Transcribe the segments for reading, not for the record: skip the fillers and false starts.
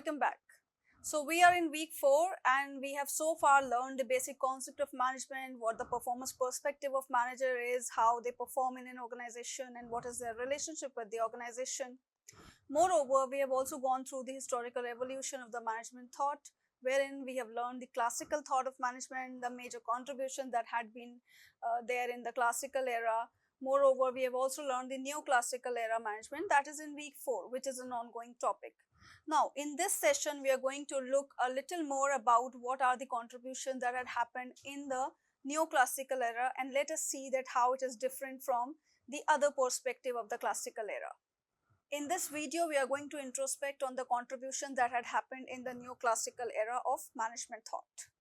welcome back. So, we are in week 4 and we have so far learned the basic concept of management, what the performance perspective of manager is, how they perform in an organization, and what is their relationship with the organization. Moreover, we have also gone through the historical evolution of the management thought, wherein we have learned the classical thought of management, the major contribution that had been there in the classical era. Moreover, we have also learned the neoclassical era management, that is in week 4, which is an ongoing topic. Now, in this session, we are going to look a little more about what are the contributions that had happened in the neoclassical era, and let us see that how it is different from the other perspective of the classical era. In this video, we are going to introspect on the contribution that had happened in the neoclassical era of management thought.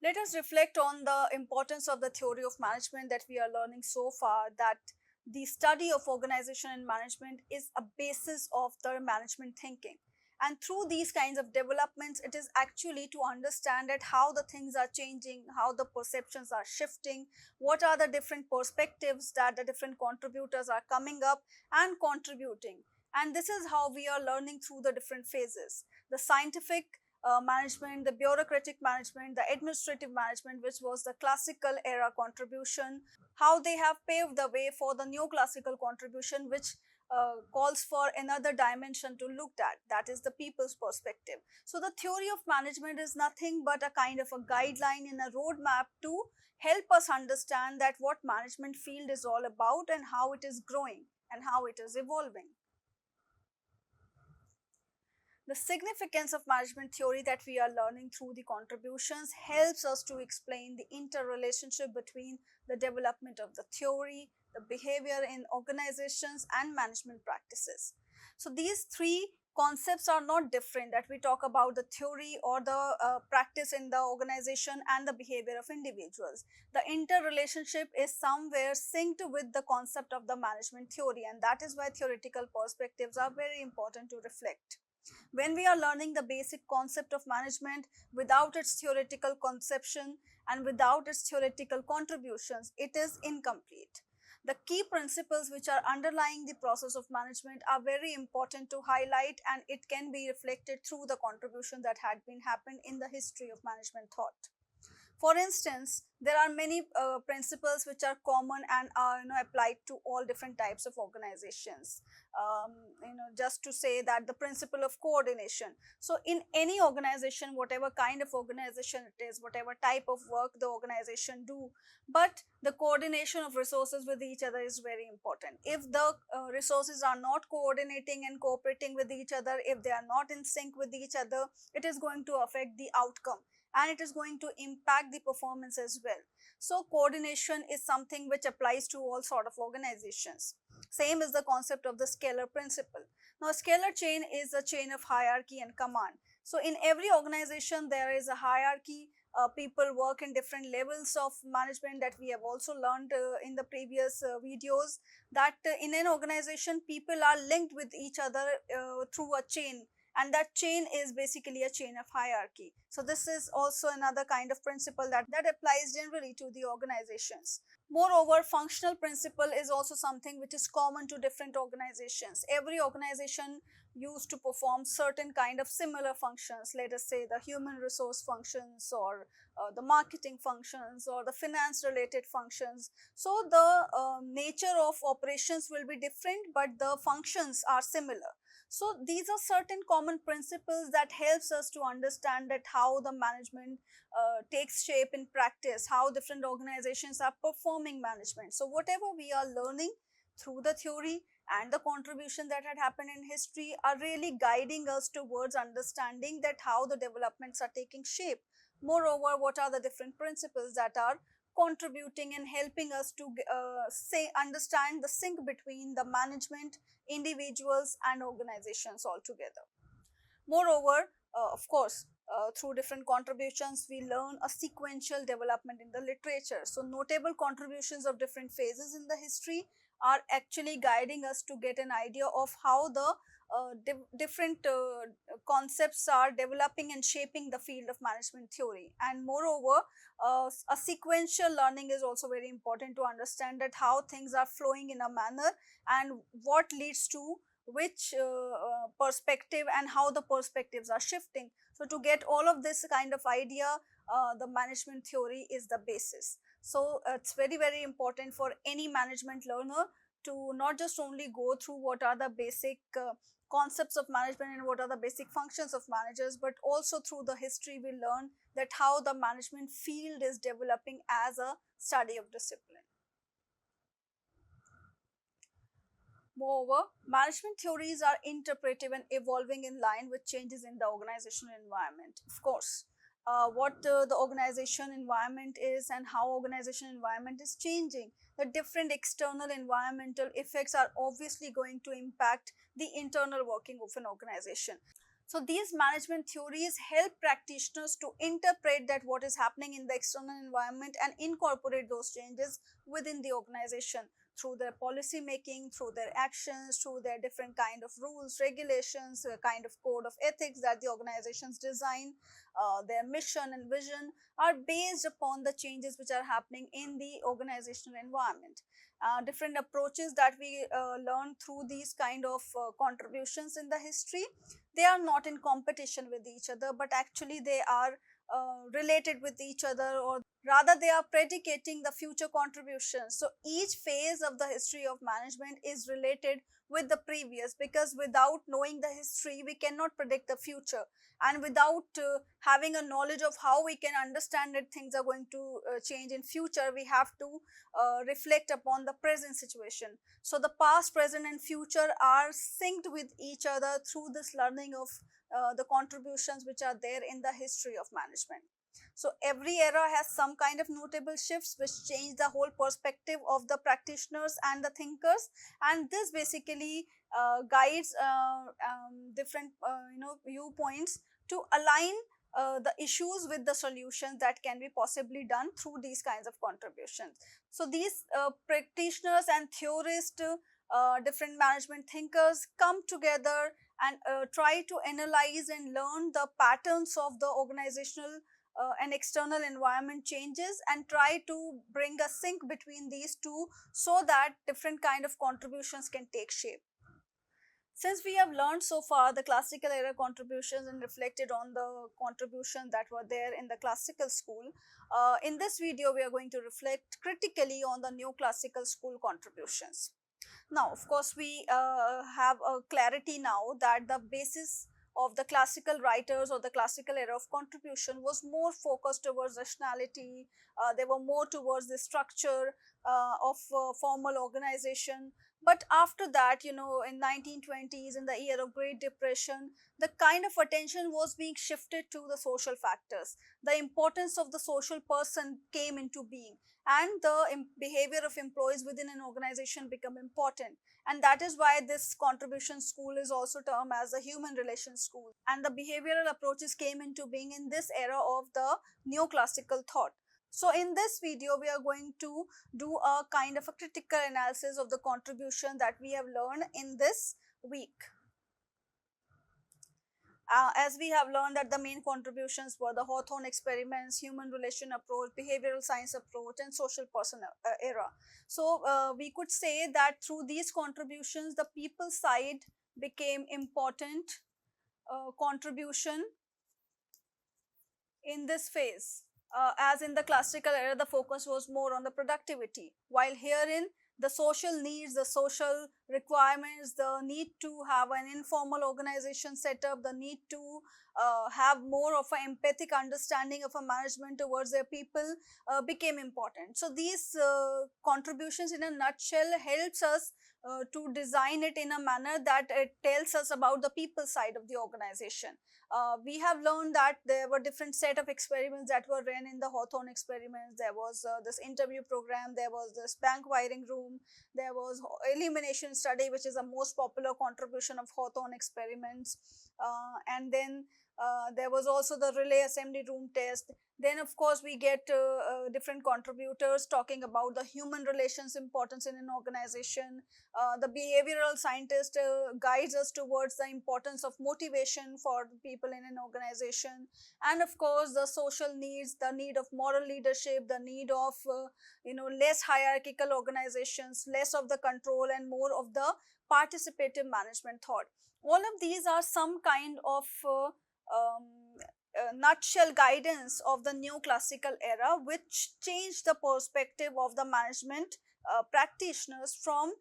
Let us reflect on the importance of the theory of management that we are learning so far, that the study of organization and management is a basis of the management thinking. And through these kinds of developments, it is actually to understand that how the things are changing, how the perceptions are shifting, what are the different perspectives that the different contributors are coming up and contributing. And this is how we are learning through the different phases. The scientific management, the bureaucratic management, the administrative management, which was the classical era contribution, how they have paved the way for the neoclassical contribution, which calls for another dimension to look at, that is the people's perspective. So the theory of management is nothing but a kind of a guideline and a roadmap to help us understand that what management field is all about and how it is growing and how it is evolving. The significance of management theory that we are learning through the contributions helps us to explain the interrelationship between the development of the theory, the behavior in organizations, and management practices. So, these three concepts are not different, that we talk about the theory or the practice in the organization and the behavior of individuals. The interrelationship is somewhere synced with the concept of the management theory, and that is why theoretical perspectives are very important to reflect. When we are learning the basic concept of management without its theoretical conception and without its theoretical contributions, it is incomplete. The key principles which are underlying the process of management are very important to highlight, and it can be reflected through the contribution that had been happened in the history of management thought. For instance, there are many principles which are common and are applied to all different types of organizations. Just to say that the principle of coordination. So, in any organization, whatever kind of organization it is, whatever type of work the organization do, but the coordination of resources with each other is very important. If the resources are not coordinating and cooperating with each other, if they are not in sync with each other, it is going to affect the outcome and it is going to impact the performance as well. So coordination is something which applies to all sort of organizations. Same is the concept of the scalar principle. Now, a scalar chain is a chain of hierarchy and command. So in every organization there is a hierarchy. People work in different levels of management that we have also learned in the previous videos, that in an organization people are linked with each other through a chain, and that chain is basically a chain of hierarchy. So this is also another kind of principle that applies generally to the organizations. Moreover, functional principle is also something which is common to different organizations. Every organization used to perform certain kind of similar functions, let us say the human resource functions or the marketing functions or the finance related functions. So the nature of operations will be different, but the functions are similar. So these are certain common principles that helps us to understand that how the management takes shape in practice, how different organizations are performing management. So whatever we are learning through the theory and the contribution that had happened in history are really guiding us towards understanding that how the developments are taking shape. Moreover, what are the different principles that are contributing and helping us to understand the sync between the management, individuals and organizations altogether. Moreover, of course, through different contributions, we learn a sequential development in the literature. So, notable contributions of different phases in the history are actually guiding us to get an idea of how the different concepts are developing and shaping the field of management theory. And moreover, a sequential learning is also very important to understand that how things are flowing in a manner and what leads to which perspective and how the perspectives are shifting. So to get all of this kind of idea, the management theory is the basis. So it's very, very important for any management learner to not just only go through what are the basic concepts of management and what are the basic functions of managers, but also through the history we learn that how the management field is developing as a study of discipline. Moreover, management theories are interpretive and evolving in line with changes in the organizational environment. Of course, what the organization environment is and how organization environment is changing. The different external environmental effects are obviously going to impact the internal working of an organization. So these management theories help practitioners to interpret that what is happening in the external environment and incorporate those changes within the organization through their policy making, through their actions, through their different kind of rules, regulations, a kind of code of ethics that the organizations design. Their mission and vision are based upon the changes which are happening in the organizational environment. Different approaches that we learn through these kind of contributions in the history, they are not in competition with each other, but actually they are related with each other, or rather they are predicating the future contributions. So each phase of the history of management is related with the previous, because without knowing the history we cannot predict the future, and without having a knowledge of how we can understand that things are going to change in future, we have to reflect upon the present situation. So the past, present and future are synced with each other through this learning of the contributions which are there in the history of management. So every era has some kind of notable shifts which change the whole perspective of the practitioners and the thinkers, and this basically guides different viewpoints to align the issues with the solutions that can be possibly done through these kinds of contributions. So these practitioners and theorists, different management thinkers come together and try to analyze and learn the patterns of the organizational and external environment changes, and try to bring a sync between these two so that different kind of contributions can take shape. Since we have learned so far the classical era contributions and reflected on the contributions that were there in the classical school, in this video we are going to reflect critically on the new classical school contributions. Now, of course, we have a clarity now that the basis of the classical writers or the classical era of contribution was more focused towards rationality. They were more towards the structure of formal organization. But after that, in 1920s, in the year of Great Depression, the kind of attention was being shifted to the social factors. The importance of the social person came into being, and the behavior of employees within an organization become important, and that is why this contribution school is also termed as the human relations school, and the behavioral approaches came into being in this era of the neoclassical thought. So in this video we are going to do a kind of a critical analysis of the contribution that we have learned in this week. As we have learned that the main contributions were the Hawthorne experiments, human relation approach, behavioral science approach, and social person era. So we could say that through these contributions, the people side became important contribution in this phase. As in the classical era, the focus was more on the productivity, while herein the social needs, the social requirements, the need to have an informal organization set up, the need to have more of an empathic understanding of a management towards their people became important. So these contributions in a nutshell helps us to design it in a manner that it tells us about the people side of the organization. We have learned that there were different set of experiments that were run in the Hawthorne experiments. There was this interview program, there was this bank wiring room, there was elimination study, which is the most popular contribution of Hawthorne experiments, and then There was also the relay assembly room test. Then, of course, we get different contributors talking about the human relations importance in an organization. The behavioral scientist guides us towards the importance of motivation for people in an organization. And of course, the social needs, the need of moral leadership, the need of less hierarchical organizations, less of the control and more of the participative management thought. All of these are some kind of nutshell guidance of the new classical era, which changed the perspective of the management practitioners from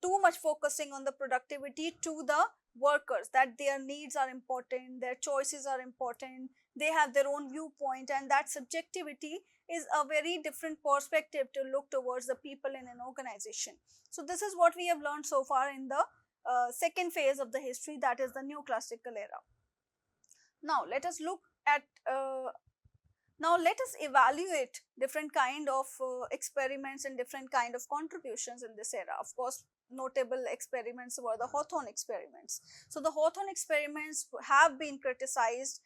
too much focusing on the productivity to the workers, that their needs are important, their choices are important, they have their own viewpoint, and that subjectivity is a very different perspective to look towards the people in an organization. So this is what we have learned so far in the second phase of the history, that is the new classical era. Now let us look at now let us evaluate different kind of experiments and different kind of contributions in this era. Of course, notable experiments were the Hawthorne experiments. So the Hawthorne experiments have been criticized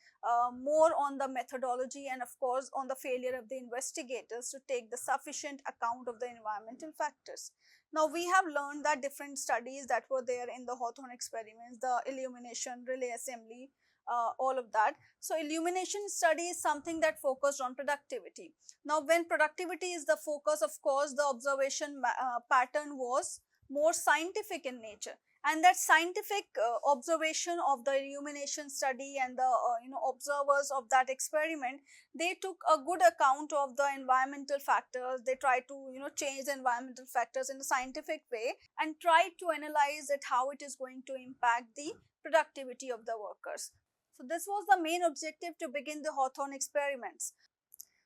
more on the methodology and of course on the failure of the investigators to take the sufficient account of the environmental factors. Now we have learned that different studies that were there in the Hawthorne experiments, the illumination, relay assembly, all of that. So illumination study is something that focused on productivity. Now when productivity is the focus, of course the observation pattern was more scientific in nature, and that scientific observation of the illumination study and the observers of that experiment, they took a good account of the environmental factors. They tried to change the environmental factors in a scientific way and tried to analyze it, how it is going to impact the productivity of the workers. So this was the main objective to begin the Hawthorne experiments.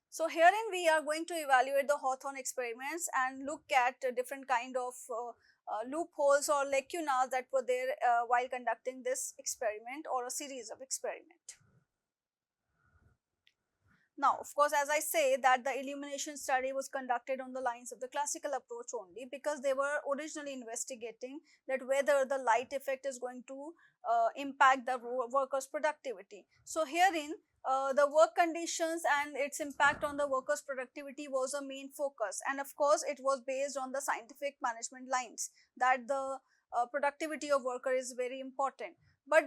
So herein we are going to evaluate the Hawthorne experiments and look at different kind of loopholes or lacunas that were there while conducting this experiment or a series of experiment. Now, of course, as I say that the illumination study was conducted on the lines of the classical approach only, because they were originally investigating that whether the light effect is going to impact the workers' productivity. So herein, the work conditions and its impact on the workers' productivity was a main focus, and of course, it was based on the scientific management lines that the productivity of worker is very important. But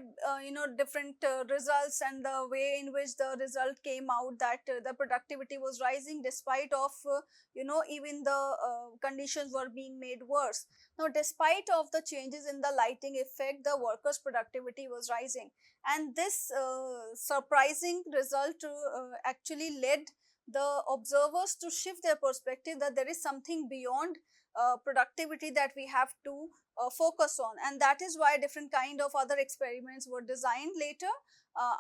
different results and the way in which the result came out, that the productivity was rising despite of even the conditions were being made worse. Now despite of the changes in the lighting effect, the workers productivity was rising, and this surprising result actually led the observers to shift their perspective that there is something beyond productivity that we have to focus on, and that is why different kind of other experiments were designed later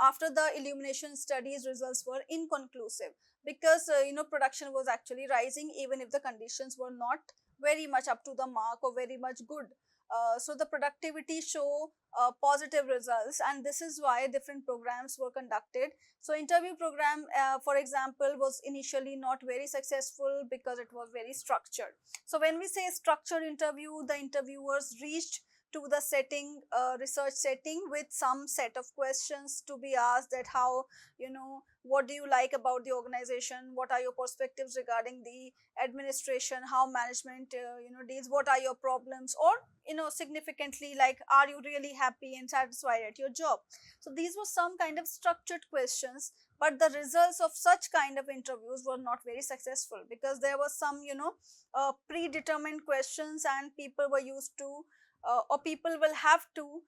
after the illumination studies results were inconclusive, because production was actually rising even if the conditions were not very much up to the mark or very much good. So the productivity show positive results, and this is why different programs were conducted. So interview program, for example, was initially not very successful because it was very structured. So when we say structured interview, the interviewers reached to the setting, research setting, with some set of questions to be asked, that how, what do you like about the organization, what are your perspectives regarding the administration, how management deals, what are your problems, or significantly, like, are you really happy and satisfied at your job. So these were some kind of structured questions, but the results of such kind of interviews were not very successful, because there was some predetermined questions, and people were used to or people will have to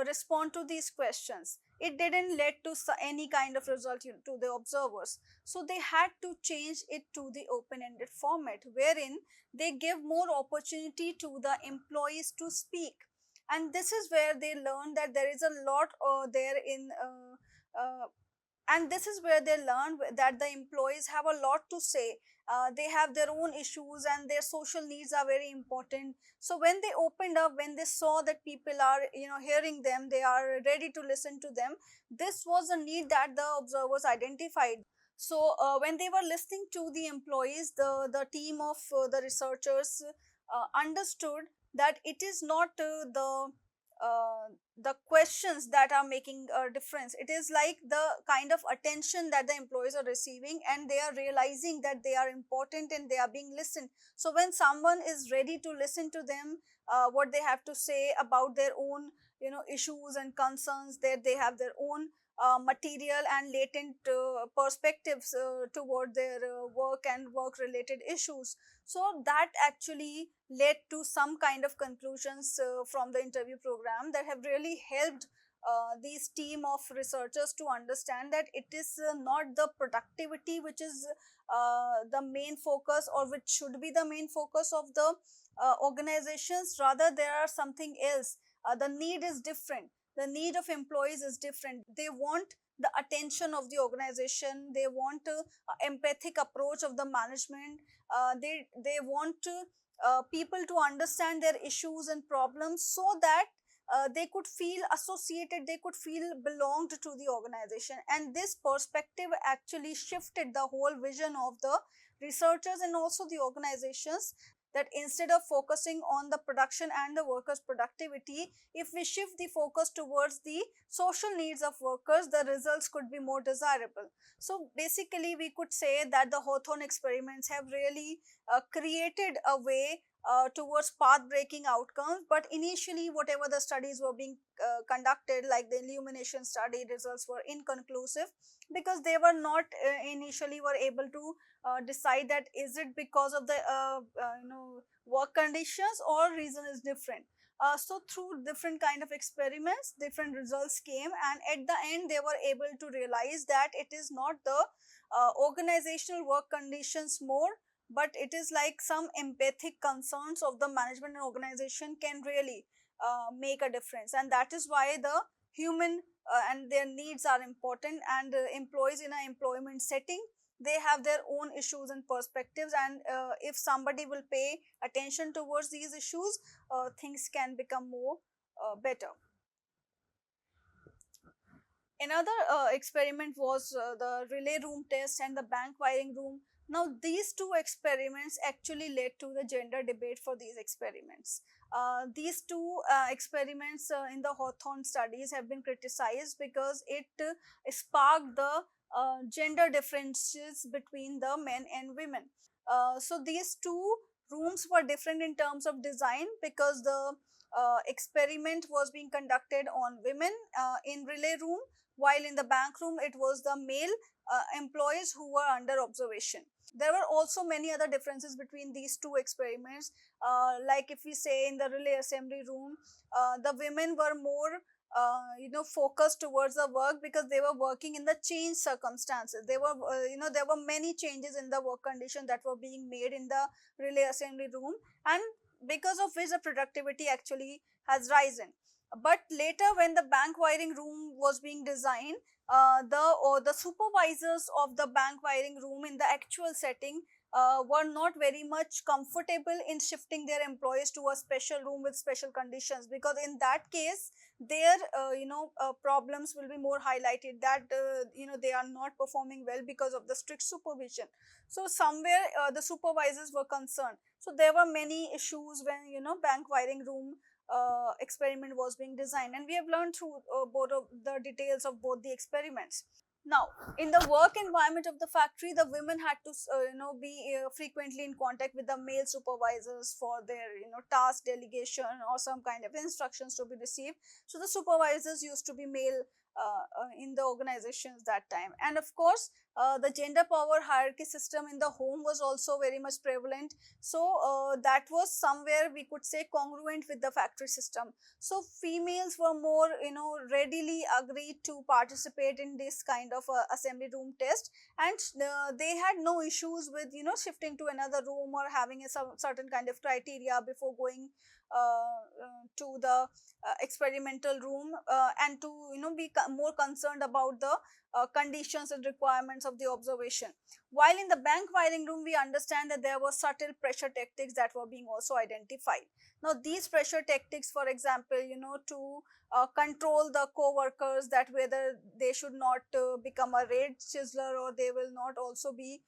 respond to these questions. It didn't lead to any kind of result to the observers. So they had to change it to the open-ended format, wherein they give more opportunity to the employees to speak. And this is where they learn that there is a lot there in and this is where they learn that the employees have a lot to say. They have their own issues and their social needs are very important. So when they opened up, when they saw that people are hearing them, they are ready to listen to them, this was a need that the observers identified. So when they were listening to the employees, the team of the researchers understood that it is not the uh, the questions that are making a difference. It is like the kind of attention that the employees are receiving, and they are realizing that they are important and they are being listened. So when someone is ready to listen to them, what they have to say about their own issues and concerns, that they have their own material and latent perspectives toward their work and work related issues. So that actually led to some kind of conclusions from the interview program that have really helped these team of researchers to understand that it is not the productivity which is the main focus, or which should be the main focus of the organizations. Rather, there are something else. The need is different. The need of employees is different. They want the attention of the organization. They want empathic approach of the management. They want people to understand their issues and problems, so that they could feel associated, they could feel belonged to the organization. And this perspective actually shifted the whole vision of the researchers and also the organizations, that instead of focusing on the production and the workers productivity, if we shift the focus towards the social needs of workers, the results could be more desirable. So basically we could say that the Hawthorne experiments have really created a way towards path breaking outcomes. But initially, whatever the studies were being conducted, like the illumination study, results were inconclusive, because they were not initially were able to decide that is it because of the work conditions, or reason is different. So through different kind of experiments, different results came, and at the end they were able to realize that it is not the organizational work conditions more, but it is like some empathic concerns of the management and organization can really make a difference. And that is why the human and their needs are important. And employees in an employment setting, they have their own issues and perspectives, and if somebody will pay attention towards these issues, things can become more better. Another experiment was the relay room test and the bank wiring room. Now, these two experiments actually led to the gender debate for these experiments. These two experiments in the Hawthorne studies have been criticized because it sparked the gender differences between the men and women. So, these two rooms were different in terms of design, because the experiment was being conducted on women in relay room, while in the bank room it was the male employees who were under observation. There were also many other differences between these two experiments. Like if we say in the relay assembly room, the women were more focused towards the work, because they were working in the changed circumstances. They were there were many changes in the work condition that were being made in the relay assembly room, and because of which the productivity actually has risen. But later, when the bank wiring room was being designed, the supervisors of the bank wiring room in the actual setting were not very much comfortable in shifting their employees to a special room with special conditions, because in that case their problems will be more highlighted, that they are not performing well because of the strict supervision. So somewhere the supervisors were concerned. So there were many issues when bank wiring room experiment was being designed, and we have learned through both of the details of both the experiments. Now, in the work environment of the factory, the women had to be frequently in contact with the male supervisors for their task delegation or some kind of instructions to be received. So the supervisors used to be male in the organizations that time. And of course, the gender power hierarchy system in the home was also very much prevalent. So that was somewhere we could say congruent with the factory system. So females were more readily agreed to participate in this kind of assembly room test, and they had no issues with shifting to another room or having a certain kind of criteria before going to the experimental room, and to be more concerned about the conditions and requirements of the observation. While in the bank wiring room, we understand that there were subtle pressure tactics that were being also identified. Now these pressure tactics, for example, to control the co-workers, that whether they should not become a rate chiseler, or they will not also be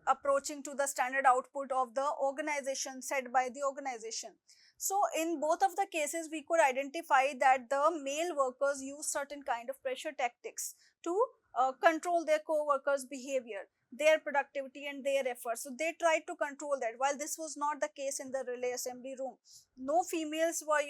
approaching to the standard output of the organization set by the organization. So in both of the cases we could identify that the male workers use certain kind of pressure tactics to control their co-workers behavior, their productivity and their efforts. So they tried to control that. While this was not the case in the relay assembly room, no females were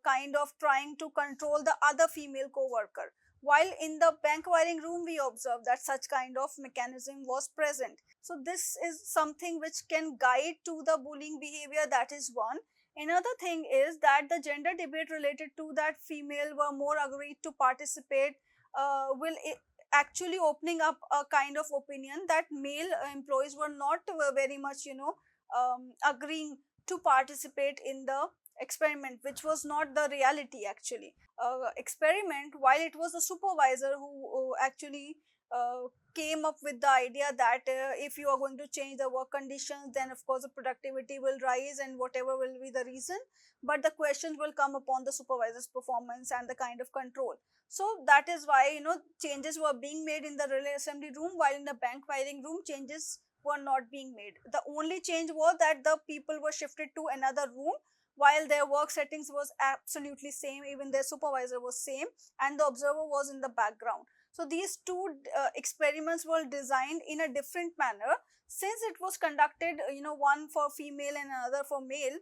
kind of trying to control the other female co-worker. While in the bank wiring room we observed that such kind of mechanism was present. So this is something which can guide to the bullying behavior, that is one. Another thing is that the gender debate related to that female were more agreed to participate will actually opening up a kind of opinion that male employees were not very much agreeing to participate in the experiment, which was not the reality actually. Experiment, while it was the supervisor who actually came up with the idea that if you are going to change the work conditions, then of course the productivity will rise and whatever will be the reason, but the questions will come upon the supervisor's performance and the kind of control. So that is why changes were being made in the relay assembly room, while in the bank wiring room changes were not being made. The only change was that the people were shifted to another room, while their work settings was absolutely same, even their supervisor was same, and the observer was in the background. So these two experiments were designed in a different manner, since it was conducted one for female and another for male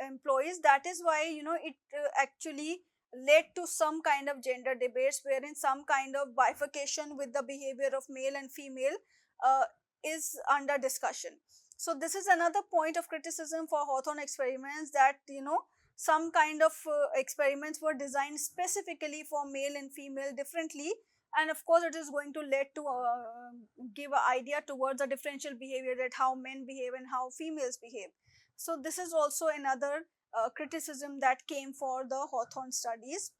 employees. That is why it actually led to some kind of gender debates, wherein some kind of bifurcation with the behavior of male and female uh, is under discussion. So this is another point of criticism for Hawthorne experiments, that some kind of experiments were designed specifically for male and female differently, and of course it is going to lead to give an idea towards a differential behavior, that how men behave and how females behave. So this is also another criticism that came for the Hawthorne studies.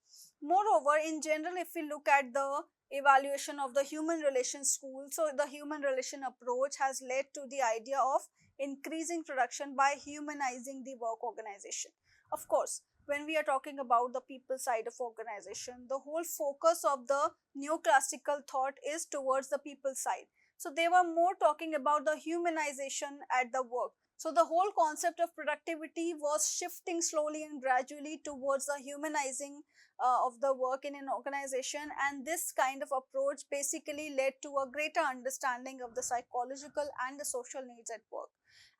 Moreover, in general, if we look at the evaluation of the human relation school, so the human relation approach has led to the idea of increasing production by humanizing the work organization. Of course, when we are talking about the people side of organization, the whole focus of the neoclassical thought is towards the people side. So they were more talking about the humanization at the work. So the whole concept of productivity was shifting slowly and gradually towards the humanizing of the work in an organization, and this kind of approach basically led to a greater understanding of the psychological and the social needs at work,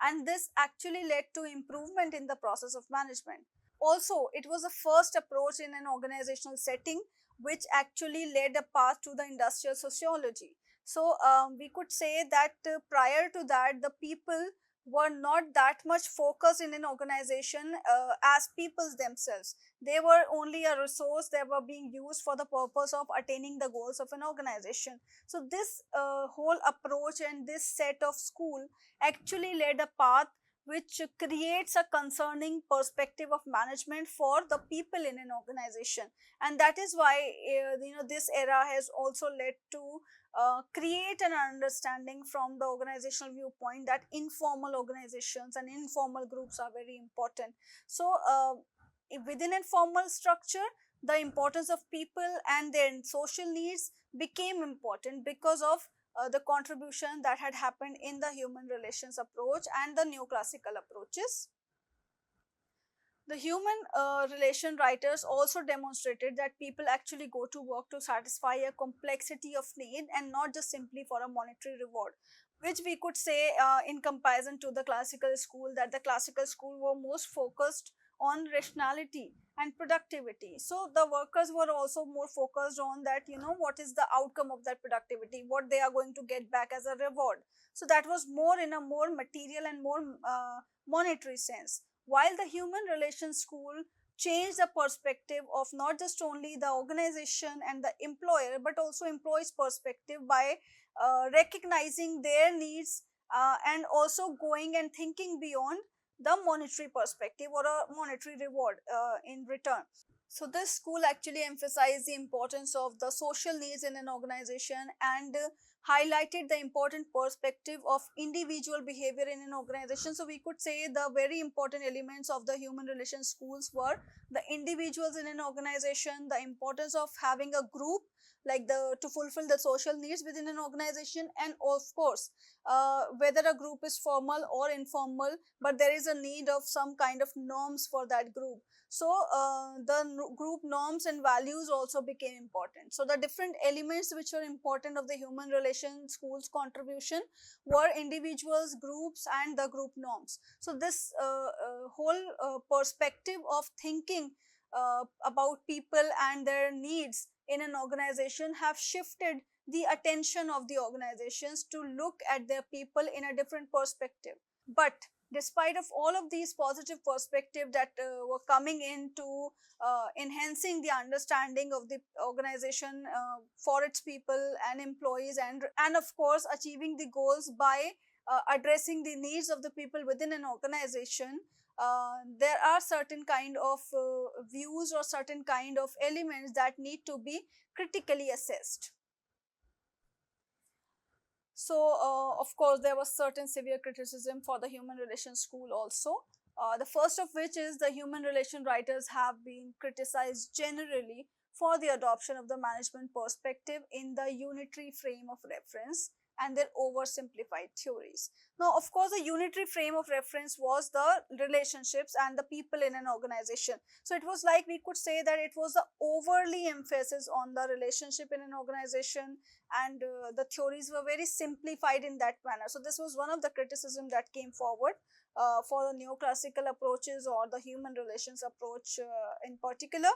and this actually led to improvement in the process of management. Also, it was the first approach in an organizational setting which actually led a path to the industrial sociology. So we could say that prior to that, the people were not that much focused in an organization as peoples themselves. They were only a resource that were being used for the purpose of attaining the goals of an organization. So this whole approach and this set of school actually led a path which creates a concerning perspective of management for the people in an organization, and that is why this era has also led to create an understanding from the organizational viewpoint that informal organizations and informal groups are very important. So within a formal structure, the importance of people and their social needs became important because of the contribution that had happened in the human relations approach and the neoclassical approaches. The human relation writers also demonstrated that people actually go to work to satisfy a complexity of need and not just simply for a monetary reward, which we could say in comparison to the classical school, that the classical school were most focused on rationality and productivity. So the workers were also more focused on that, what is the outcome of that productivity, what they are going to get back as a reward. So that was more in a more material and more monetary sense, while the human relations school changed the perspective of not just only the organization and the employer, but also employees perspective by recognizing their needs and also going and thinking beyond the monetary perspective or a monetary reward in return. So this school actually emphasized the importance of the social needs in an organization and highlighted the important perspective of individual behavior in an organization. So we could say the very important elements of the human relations schools were the individuals in an organization, the importance of having a group, like the to fulfill the social needs within an organization, and of course whether a group is formal or informal, but there is a need of some kind of norms for that group. So the group norms and values also became important. So the different elements which were important of the human relation schools contribution were individuals, groups, and the group norms. So this whole perspective of thinking about people and their needs in an organization have shifted the attention of the organizations to look at their people in a different perspective. But despite of all of these positive perspectives that were coming into enhancing the understanding of the organization for its people and employees, and of course achieving the goals by addressing the needs of the people within an organization, there are certain kind of views or certain kind of elements that need to be critically assessed. So, of course, there was certain severe criticism for the human relations school also. The first of which is the human relation writers have been criticized generally for the adoption of the management perspective in the unitary frame of reference and their oversimplified theories. Now, of course, the unitary frame of reference was the relationships and the people in an organization. So, it was like we could say that it was the overly emphasis on the relationship in an organization, and the theories were very simplified in that manner. So, this was one of the criticism that came forward for the neoclassical approaches or the human relations approach in particular.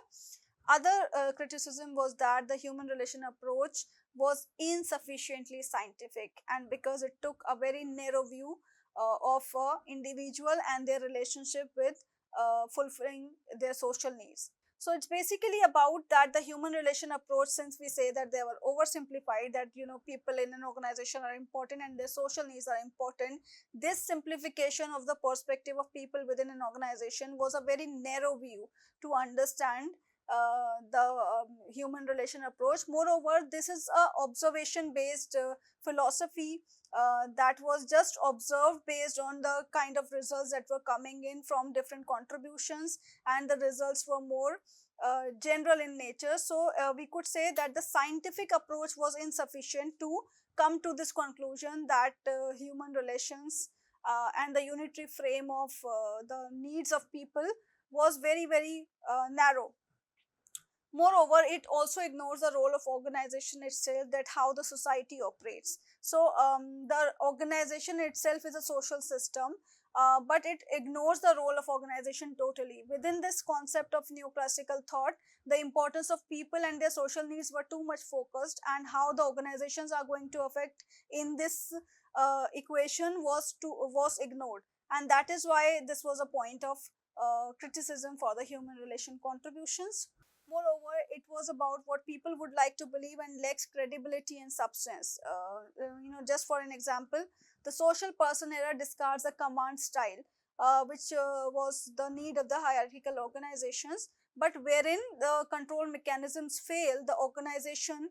Other criticism was that the human relation approach was insufficiently scientific, and because it took a very narrow view of individual and their relationship with fulfilling their social needs. So it's basically about that the human relation approach, since we say that they were oversimplified, that people in an organization are important and their social needs are important. This simplification of the perspective of people within an organization was a very narrow view to understand the human relation approach. Moreover, this is a observation based philosophy that was just observed based on the kind of results that were coming in from different contributions, and the results were more general in nature. So we could say that the scientific approach was insufficient to come to this conclusion that human relations and the unitary frame of the needs of people was very narrow. Moreover, it also ignores the role of organization itself, that how the society operates. So the organization itself is a social system, but it ignores the role of organization totally. Within this concept of neoclassical thought, the importance of people and their social needs were too much focused, and how the organizations are going to affect in this equation was ignored, and that is why this was a point of criticism for the human relation contributions. Moreover, it was about what people would like to believe and lacks credibility and substance. Just for an example, the social person era discards the command style, which was the need of the hierarchical organizations, but wherein the control mechanisms fail, the organization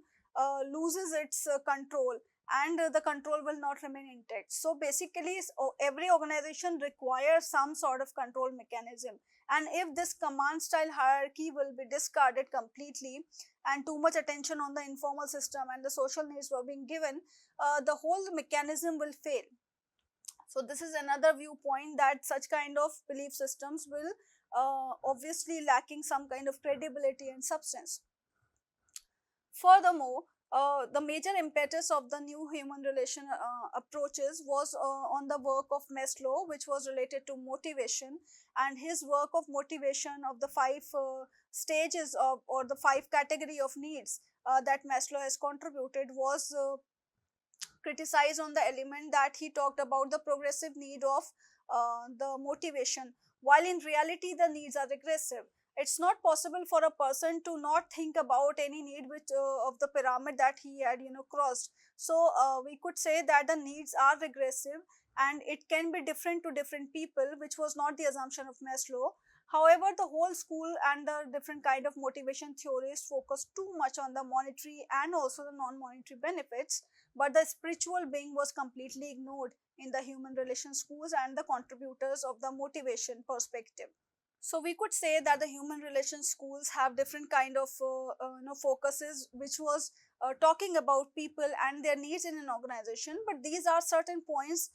loses its control, and the control will not remain intact. So basically, every organization requires some sort of control mechanism, and if this command style hierarchy will be discarded completely and too much attention on the informal system and the social needs were being given, the whole mechanism will fail. So this is another viewpoint, that such kind of belief systems will obviously lacking some kind of credibility and substance. Furthermore, the major impetus of the new human relation approaches was on the work of Maslow, which was related to motivation, and his work of motivation of the five stages of, or the five category of needs that Maslow has contributed, was criticized on the element that he talked about the progressive need of the motivation, while in reality the needs are regressive. It's not possible for a person to not think about any need which of the pyramid that he had crossed. So we could say that the needs are regressive, and it can be different to different people, which was not the assumption of Maslow. However, the whole school and the different kind of motivation theories focus too much on the monetary and also the non-monetary benefits, but the spiritual being was completely ignored in the human relation schools and the contributors of the motivation perspective. So we could say that the human relations schools have different kind of focuses, which was talking about people and their needs in an organization. But these are certain points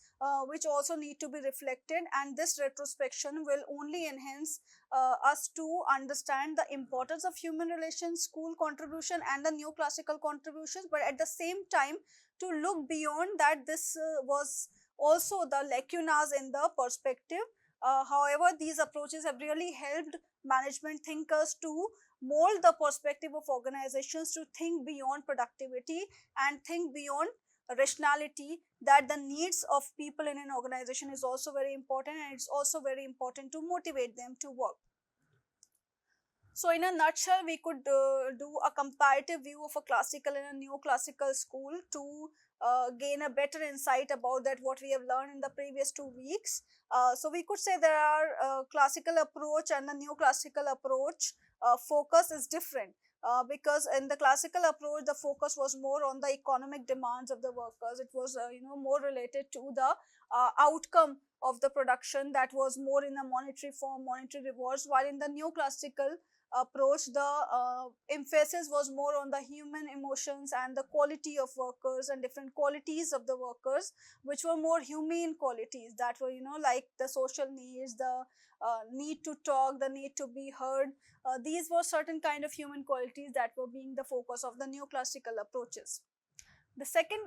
which also need to be reflected, and this retrospection will only enhance us to understand the importance of human relations school contribution and the neoclassical contributions. But at the same time, to look beyond that, this was also the lacunas in the perspective. However, these approaches have really helped management thinkers to mold the perspective of organizations to think beyond productivity and think beyond rationality, that the needs of people in an organization is also very important, and it's also very important to motivate them to work. So, in a nutshell, we could do a comparative view of a classical and a neoclassical school to gain a better insight about that what we have learned in the previous 2 weeks. So, we could say there are classical approach and the neoclassical approach focus is different. Because in the classical approach, the focus was more on the economic demands of the workers. It was, more related to the outcome of the production, that was more in a monetary form, monetary rewards. While in the neoclassical approach, the emphasis was more on the human emotions and the quality of workers and different qualities of the workers, which were more humane qualities, that were, like the social needs, the need to talk, the need to be heard. These were certain kind of human qualities that were being the focus of the neoclassical approaches. The second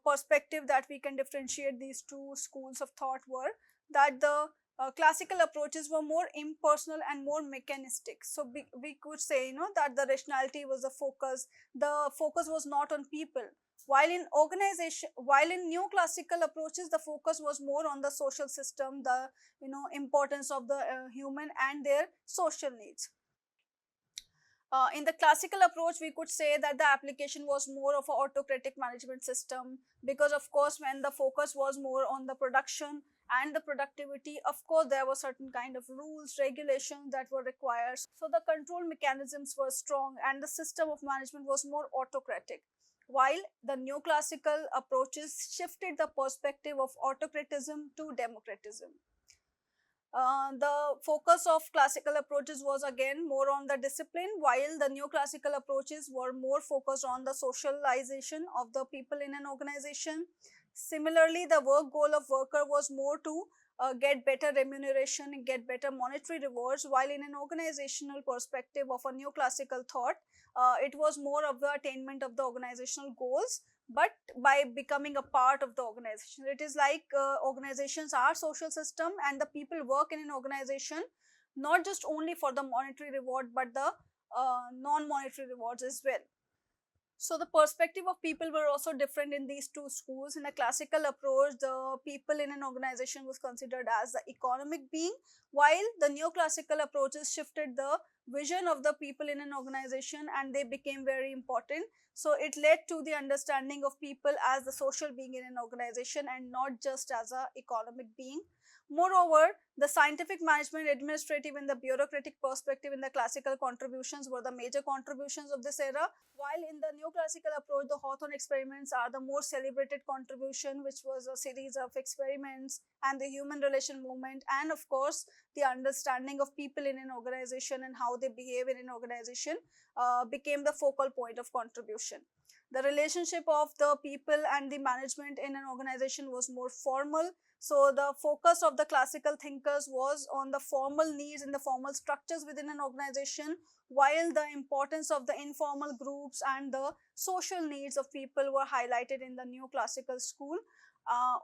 perspective that we can differentiate these two schools of thought were that the classical approaches were more impersonal and more mechanistic. So we could say, that the rationality was the focus. The focus was not on people. While in neoclassical approaches, the focus was more on the social system, the importance of the human and their social needs. In the classical approach, we could say that the application was more of an autocratic management system, because of course when the focus was more on the production and the productivity, of course there were certain kind of rules, regulations that were required. So the control mechanisms were strong and the system of management was more autocratic. While the neoclassical approaches shifted the perspective of autocratism to democratism. The focus of classical approaches was again more on the discipline, while the neoclassical approaches were more focused on the socialization of the people in an organization. Similarly, the work goal of worker was more to get better remuneration and get better monetary rewards, while in an organizational perspective of a neoclassical thought, it was more of the attainment of the organizational goals, but by becoming a part of the organization. It is like organizations are social system, and the people work in an organization not just only for the monetary reward, but the non-monetary rewards as well. So the perspective of people were also different in these two schools. In a classical approach, the people in an organization was considered as the economic being, while the neoclassical approaches shifted the vision of the people in an organization and they became very important. So it led to the understanding of people as the social being in an organization and not just as a economic being. Moreover, the scientific management, administrative, and the bureaucratic perspective in the classical contributions were the major contributions of this era, while in the neoclassical approach, the Hawthorne experiments are the more celebrated contribution, which was a series of experiments, and the human relation movement, and of course, the understanding of people in an organization and how they behave in an organization became the focal point of contribution. The relationship of the people and the management in an organization was more formal. So the focus of the classical thinkers was on the formal needs and the formal structures within an organization, while the importance of the informal groups and the social needs of people were highlighted in the neoclassical school.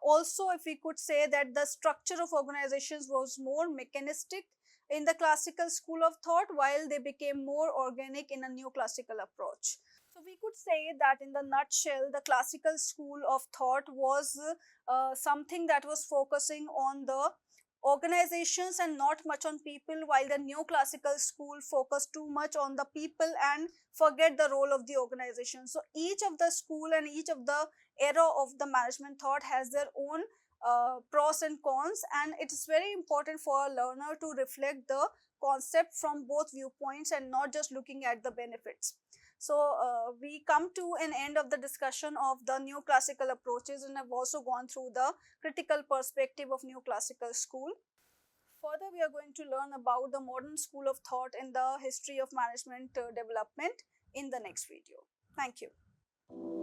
Also, if we could say that the structure of organizations was more mechanistic in the classical school of thought, while they became more organic in a neoclassical approach. So we could say that in the nutshell, the classical school of thought was something that was focusing on the organizations and not much on people, while the neoclassical school focused too much on the people and forget the role of the organization. So each of the school and each of the era of the management thought has their own pros and cons, and it is very important for a learner to reflect the concept from both viewpoints and not just looking at the benefits. So we come to an end of the discussion of the neoclassical approaches, and I've also gone through the critical perspective of neoclassical school. Further, we are going to learn about the modern school of thought and the history of management development in the next video. Thank you.